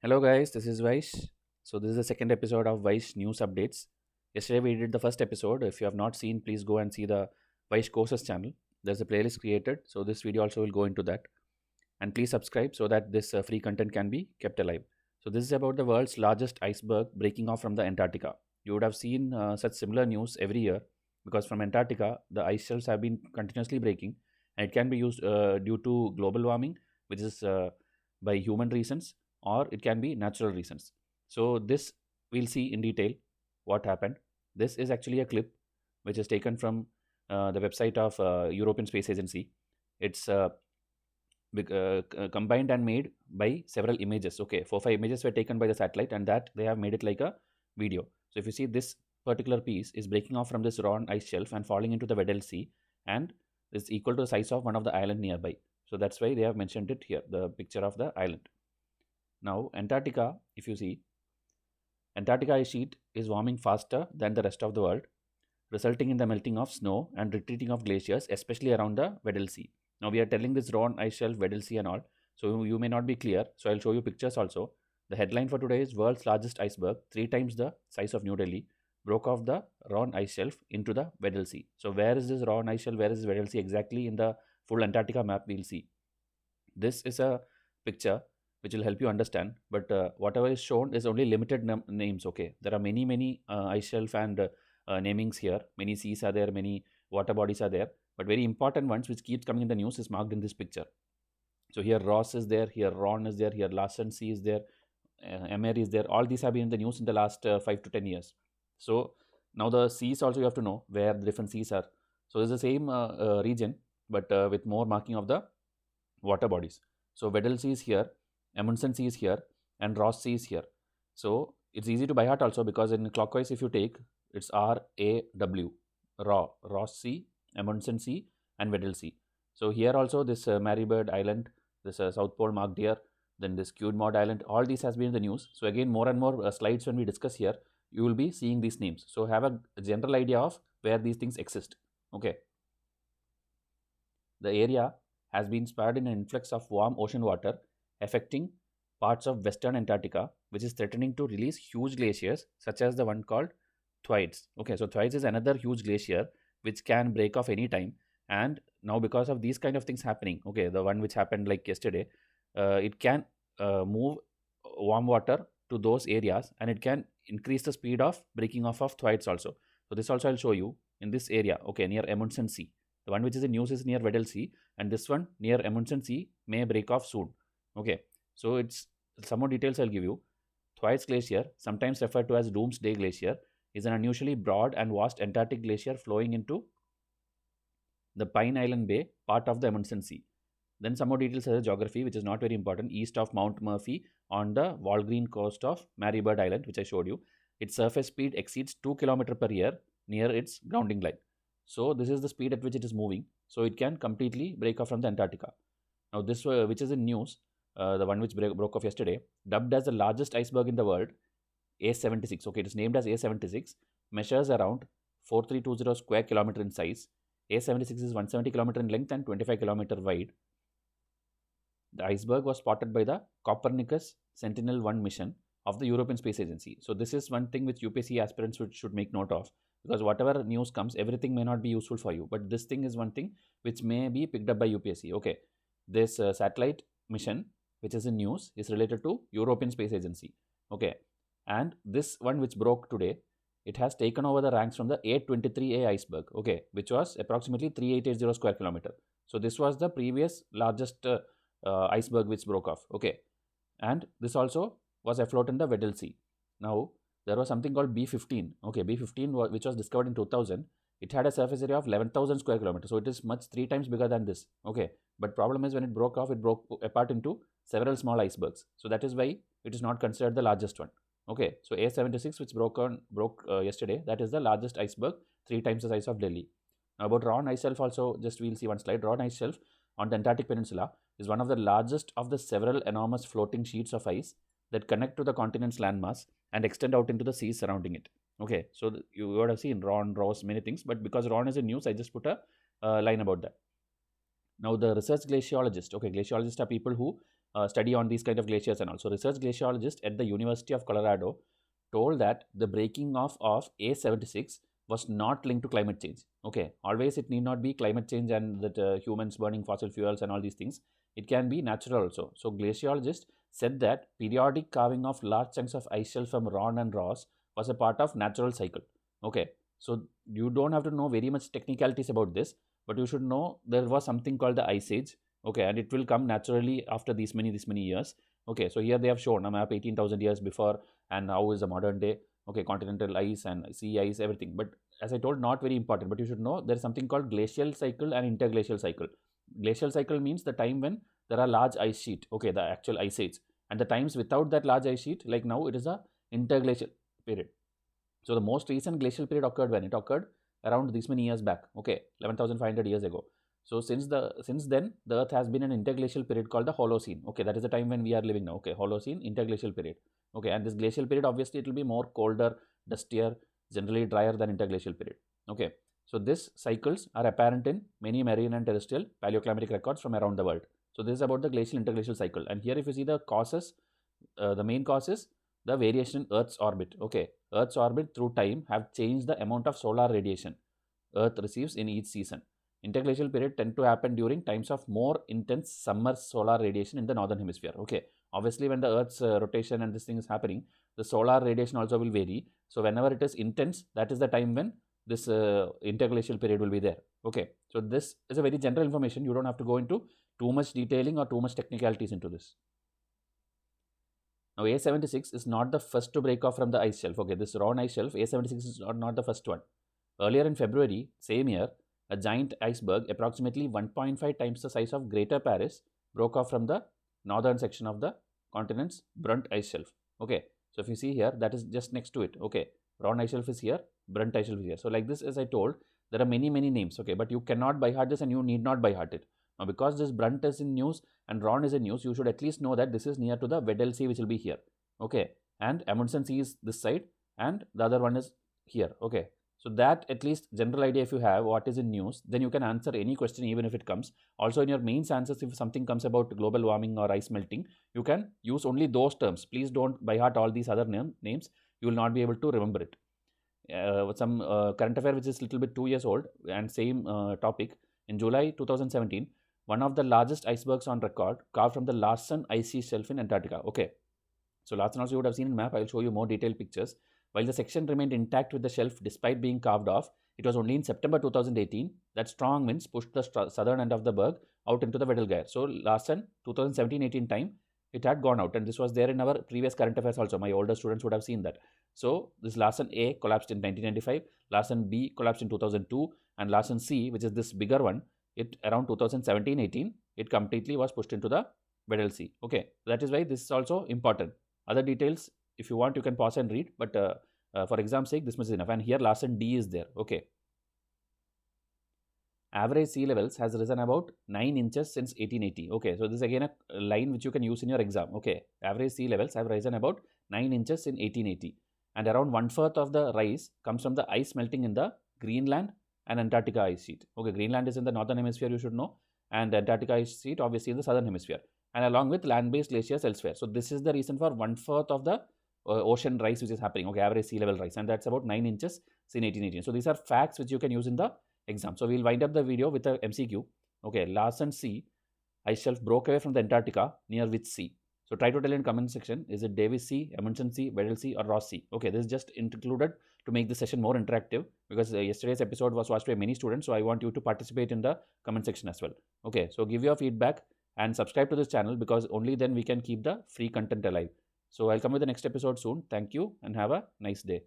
Hello guys, this is Vaish. So this is the second episode of Vaish News Updates. Yesterday we did the first episode. If you have not seen, please go and see the Vaish Courses channel. There's a playlist created, so this video also will go into that. And please subscribe so that this free content can be kept alive. So this is about the world's largest iceberg breaking off from the Antarctica. You would have seen such similar news every year because from Antarctica the ice shelves have been continuously breaking, and it can be used due to global warming, which is by human reasons, or it can be natural reasons. So this we'll see in detail what happened. This is actually a clip which is taken from the website of European Space Agency. It's combined and made by several images. Okay, 4 5 images were taken by the satellite, and that they have made it like a video. So if you see, this particular piece is breaking off from this Ron ice shelf and falling into the Weddell Sea, and is equal to the size of one of the island nearby. So that's why they have mentioned it here, the picture of the island. Now Antarctica, if you see, Antarctica ice sheet is warming faster than the rest of the world, resulting in the melting of snow and retreating of glaciers, especially around the Weddell Sea. Now we are telling this Ron ice shelf, Weddell Sea and all, so you may not be clear. So I'll show you pictures also. The headline for today is world's largest iceberg, 3 times the size of New Delhi, broke off the Ron ice shelf into the Weddell Sea. So where is this Ron ice shelf? Where is Weddell Sea exactly in the full Antarctica map? We'll see. This is a picture which will help you understand, but whatever is shown is only limited names. Okay, there are many ice shelf and namings here. Many seas are there, many water bodies are there, but very important ones which keeps coming in the news is marked in this picture. So here Ross is there, here Ron is there, here Larsen Sea is there, Emery is there. All these have been in the news in the last 5 to 10 years. So now the seas also you have to know where the different seas are. So it's the same region, but with more marking of the water bodies. So Weddell Sea is here, Amundsen Sea is here, and Ross Sea is here. So it's easy to by heart also, because in clockwise if you take, it's RAW, Ross Sea, Amundsen Sea, and Weddell Sea. So here also this Marybird Island, this South Pole marked here, then this Cudmore Island, all these has been in the news. So again, more and more slides when we discuss here, you will be seeing these names. So have a general idea of where these things exist. Okay. The area has been spared in an influx of warm ocean water affecting parts of western Antarctica, which is threatening to release huge glaciers such as the one called Thwaites. Okay, so Thwaites is another huge glacier which can break off any time. And now because of these kind of things happening, okay, the one which happened like yesterday, it can move warm water to those areas, and it can increase the speed of breaking off of Thwaites also. So this also I'll show you in this area, okay, near Amundsen Sea. The one which is in news is near Weddell Sea, and this one near Amundsen Sea may break off soon. Okay, so it's some more details I'll give you. Thwaites Glacier, sometimes referred to as Doomsday Glacier, is an unusually broad and vast Antarctic glacier flowing into the Pine Island Bay, part of the Amundsen Sea. Then some more details as geography, which is not very important, east of Mount Murphy on the Walgreen coast of Marybird Island, which I showed you. Its surface speed exceeds 2 km per year near its grounding line. So this is the speed at which it is moving. So it can completely break off from the Antarctica. Now this, which is in news, the one which broke off yesterday, dubbed as the largest iceberg in the world, A76. Okay, it is named as A76, measures around 4320 square kilometer in size. A76 is 170 km in length and 25 km wide. The iceberg was spotted by the Copernicus Sentinel-1 mission of the European Space Agency. So this is one thing which UPSC aspirants should make note of, because whatever news comes, everything may not be useful for you, but this thing is one thing which may be picked up by UPSC. Okay, this satellite mission which is in news is related to European Space Agency. Okay, and this one which broke today, it has taken over the ranks from the A23A iceberg, okay, which was approximately 3880 square kilometer. So this was the previous largest iceberg which broke off. Okay, and this also was afloat in the Weddell Sea. Now there was something called B15. Okay, B15 which was discovered in 2000. It had a surface area of 11,000 square kilometers, so it is much 3 times bigger than this. Okay, but problem is when it broke off, it broke apart into several small icebergs. So that is why it is not considered the largest one. Okay, so A76 which broke yesterday, that is the largest iceberg, 3 times the size of Delhi. Now about Ron ice shelf also, just we'll see one slide. Ron ice shelf on the Antarctic Peninsula is one of the largest of the several enormous floating sheets of ice that connect to the continent's landmass and extend out into the seas surrounding it. Okay, so you would have seen Ron, Ross, many things, but because Ron is in news, I just put a line about that. Now the research glaciologists, okay, glaciologists are people who study on these kind of glaciers and also. Research glaciologist at the University of Colorado told that the breaking off of A76 was not linked to climate change. Okay, always it need not be climate change and that humans burning fossil fuels and all these things. It can be natural also. So glaciologists said that periodic carving of large chunks of ice shelf from Ron and Ross was a part of natural cycle. Okay, so you don't have to know very much technicalities about this, but you should know there was something called the ice age. Okay, and it will come naturally after these many years. Okay, so here they have shown a map 18,000 years before and now is the modern day. Okay, continental ice and sea ice, everything. But as I told, not very important, but you should know there is something called glacial cycle and interglacial cycle. Glacial cycle means the time when there are large ice sheet, okay, the actual ice age, and the times without that large ice sheet, like now, it is a interglacial period. So the most recent glacial period occurred when? It occurred around these many years back, okay, 11,500 years ago. So since then, the Earth has been an interglacial period called the Holocene. Okay, that is the time when we are living now. Okay, Holocene, interglacial period. Okay, and this glacial period, obviously, it will be more colder, dustier, generally drier than interglacial period. Okay, so these cycles are apparent in many marine and terrestrial paleoclimatic records from around the world. So this is about the glacial interglacial cycle. And here, if you see the causes, the main cause is the variation in Earth's orbit. Okay, Earth's orbit through time have changed the amount of solar radiation Earth receives in each season. Interglacial period tend to happen during times of more intense summer solar radiation in the northern hemisphere. Okay, obviously when the Earth's rotation and this thing is happening, the solar radiation also will vary. So whenever it is intense, that is the time when this interglacial period will be there. Okay, so this is a very general information. You don't have to go into too much detailing or too much technicalities into this. Now A76 is not the first to break off from the ice shelf. Okay, this Ron ice shelf, A76 is not the first one. Earlier in February, same year, a giant iceberg approximately 1.5 times the size of Greater Paris broke off from the northern section of the continent's Brunt ice shelf. Okay, so if you see here, that is just next to it. Okay, Ron ice shelf is here, Brunt ice shelf is here. So like this, as I told, there are many names. Okay, but you cannot by heart this and you need not by heart it. Now because this Brunt is in news and Ron is in news, you should at least know that this is near to the Weddell Sea, which will be here. Okay, and Amundsen Sea is this side and the other one is here. Okay, so that at least general idea if you have what is in news, then you can answer any question even if it comes. Also in your mains answers, if something comes about global warming or ice melting, you can use only those terms. Please don't by heart all these other names. You will not be able to remember it. Some current affair which is little bit 2 years old and same topic. In July 2017, one of the largest icebergs on record carved from the Larsen icy shelf in Antarctica. Okay, so Larsen also you would have seen in map. I will show you more detailed pictures. While the section remained intact with the shelf despite being carved off, it was only in September 2018 that strong winds pushed the southern end of the berg out into the Weddell Gyre. So Larsen 2017-18 time, it had gone out, and this was there in our previous current affairs also. My older students would have seen that. So this Larsen A collapsed in 1995, Larsen B collapsed in 2002, and Larsen C, which is this bigger one, it around 2017-18, it completely was pushed into the Weddell Sea. Okay, that is why this is also important. Other details, if you want, you can pause and read, but for exam's sake, this much is enough. And here Larsen D is there. Okay. Average sea levels has risen about 9 inches since 1880. Okay, so this is again a line which you can use in your exam. Okay, average sea levels have risen about 9 inches in 1880, and around 1/4 of the rise comes from the ice melting in the Greenland and Antarctica ice sheet. Okay, Greenland is in the northern hemisphere, you should know, and the Antarctica ice sheet obviously in the southern hemisphere, and along with land-based glaciers elsewhere. So this is the reason for 1/4 of the ocean rise which is happening. Okay, average sea level rise, and that's about 9 inches since 1818. So these are facts which you can use in the exam. So we'll wind up the video with a MCQ. Okay, Larsen Sea ice shelf broke away from the Antarctica near which sea? So try to tell in comment section, is it Davis Sea, Amundsen Sea, Weddell Sea, or Ross Sea? Okay, this is just included to make the session more interactive, because yesterday's episode was watched by many students, so I want you to participate in the comment section as well. Okay, so give your feedback and subscribe to this channel, because only then we can keep the free content alive. So I'll come with the next episode soon. Thank you and have a nice day.